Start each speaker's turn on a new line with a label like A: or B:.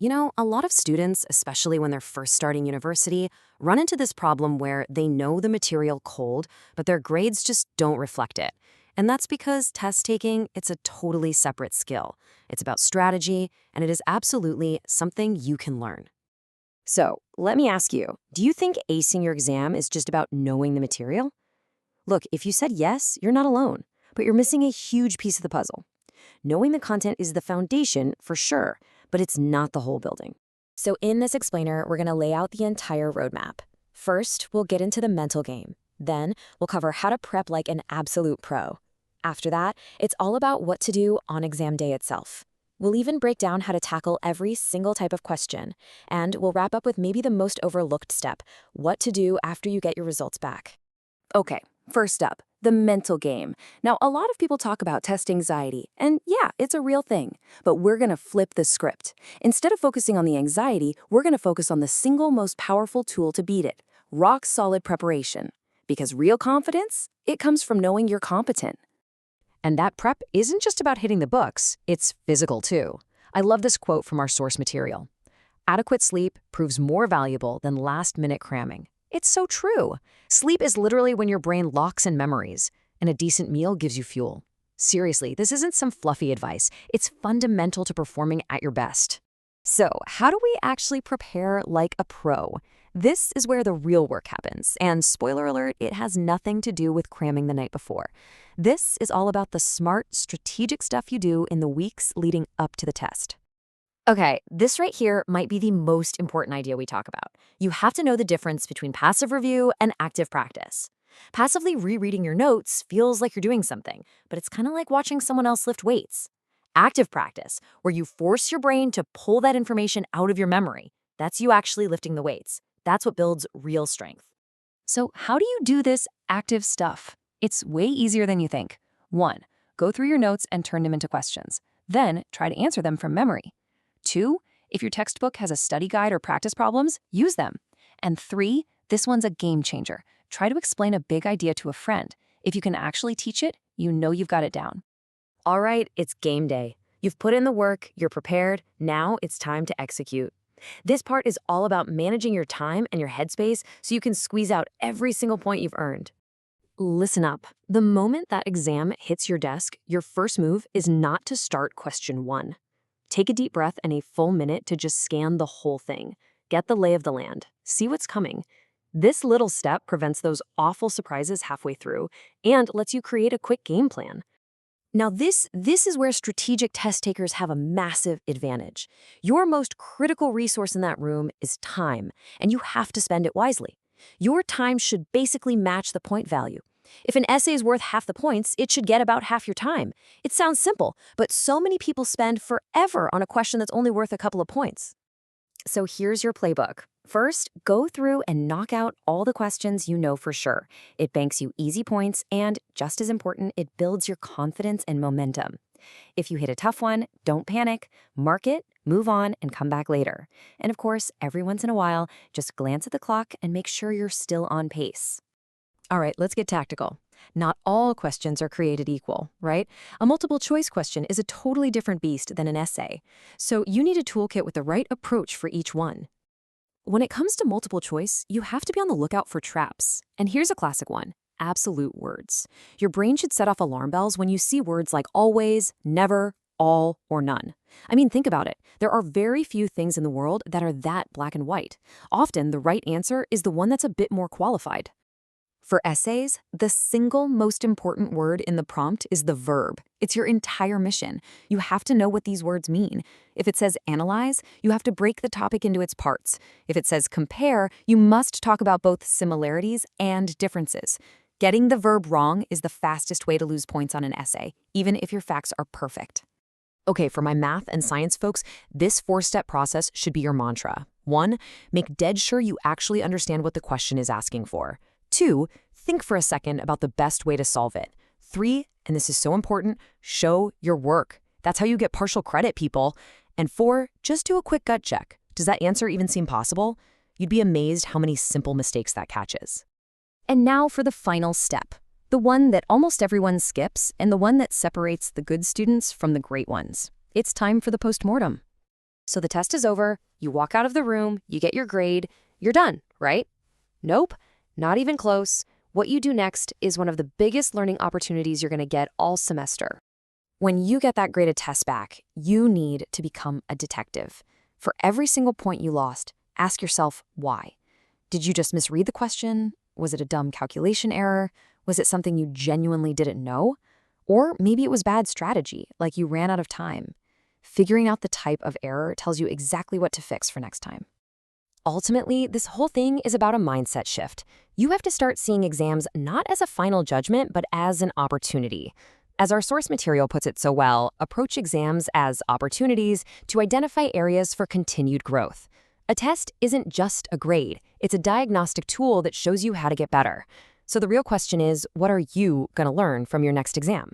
A: A lot of students, especially when they're first starting university, run into this problem where they know the material cold, but their grades just don't reflect it. And that's because test taking, it's a totally separate skill. It's about strategy, and it is absolutely something you can learn. So, let me ask you, do you think acing your exam is just about knowing the material? Look, if you said yes, you're not alone, but you're missing a huge piece of the puzzle. Knowing the content is the foundation, for sure, but it's not the whole building. So in this explainer, we're going to lay out the entire roadmap. First, we'll get into the mental game. Then, we'll cover how to prep like an absolute pro. After that, it's all about what to do on exam day itself. We'll even break down how to tackle every single type of question. And we'll wrap up with maybe the most overlooked step, what to do after you get your results back. Okay, first up, the mental game. Now, a lot of people talk about test anxiety, and yeah, it's a real thing. But we're going to flip the script. Instead of focusing on the anxiety, we're going to focus on the single most powerful tool to beat it, rock-solid preparation. Because real confidence, it comes from knowing you're competent. And that prep isn't just about hitting the books, it's physical too. I love this quote from our source material. Adequate sleep proves more valuable than last-minute cramming. It's so true. Sleep is literally when your brain locks in memories, and a decent meal gives you fuel. Seriously, this isn't some fluffy advice. It's fundamental to performing at your best. So, how do we actually prepare like a pro? This is where the real work happens, and spoiler alert, it has nothing to do with cramming the night before. This is all about the smart, strategic stuff you do in the weeks leading up to the test. Okay, this right here might be the most important idea we talk about. You have to know the difference between passive review and active practice. Passively rereading your notes feels like you're doing something, but it's kind of like watching someone else lift weights. Active practice, where you force your brain to pull that information out of your memory, that's you actually lifting the weights. That's what builds real strength. So how do you do this active stuff? It's way easier than you think. 1. Go through your notes and turn them into questions. Then try to answer them from memory. 2, if your textbook has a study guide or practice problems, use them. And 3, this one's a game changer. Try to explain a big idea to a friend. If you can actually teach it, you know you've got it down. All right, it's game day. You've put in the work, you're prepared, now it's time to execute. This part is all about managing your time and your headspace so you can squeeze out every single point you've earned. Listen up. The moment that exam hits your desk, your first move is not to start question 1. Take a deep breath and a full minute to just scan the whole thing. Get the lay of the land. See what's coming. This little step prevents those awful surprises halfway through and lets you create a quick game plan. Now this is where strategic test takers have a massive advantage. Your most critical resource in that room is time, and you have to spend it wisely. Your time should basically match the point value. If an essay is worth half the points, it should get about half your time. It sounds simple, but so many people spend forever on a question that's only worth a couple of points. So here's your playbook. First, go through and knock out all the questions you know for sure. It banks you easy points, and just as important, it builds your confidence and momentum. If you hit a tough one, don't panic, mark it, move on, and come back later. And of course, every once in a while, just glance at the clock and make sure you're still on pace. All right, let's get tactical. Not all questions are created equal, right? A multiple choice question is a totally different beast than an essay. So you need a toolkit with the right approach for each one. When it comes to multiple choice, you have to be on the lookout for traps. And here's a classic one, absolute words. Your brain should set off alarm bells when you see words like always, never, all, or none. I mean, think about it. There are very few things in the world that are that black and white. Often, the right answer is the one that's a bit more qualified. For essays, the single most important word in the prompt is the verb. It's your entire mission. You have to know what these words mean. If it says analyze, you have to break the topic into its parts. If it says compare, you must talk about both similarities and differences. Getting the verb wrong is the fastest way to lose points on an essay, even if your facts are perfect. Okay, for my math and science folks, this 4-step process should be your mantra. 1, make dead sure you actually understand what the question is asking for. 2, think for a second about the best way to solve it. 3, and this is so important, show your work. That's how you get partial credit, people. And 4, just do a quick gut check. Does that answer even seem possible? You'd be amazed how many simple mistakes that catches. And now for the final step, the one that almost everyone skips and the one that separates the good students from the great ones. It's time for the postmortem. So the test is over, you walk out of the room, you get your grade, you're done, right? Nope, not even close. What you do next is one of the biggest learning opportunities you're going to get all semester. When you get that graded test back, you need to become a detective. For every single point you lost, ask yourself why. Did you just misread the question? Was it a dumb calculation error? Was it something you genuinely didn't know? Or maybe it was bad strategy, like you ran out of time. Figuring out the type of error tells you exactly what to fix for next time. Ultimately, this whole thing is about a mindset shift. You have to start seeing exams not as a final judgment, but as an opportunity. As our source material puts it so well, approach exams as opportunities to identify areas for continued growth. A test isn't just a grade, it's a diagnostic tool that shows you how to get better. So the real question is, what are you going to learn from your next exam?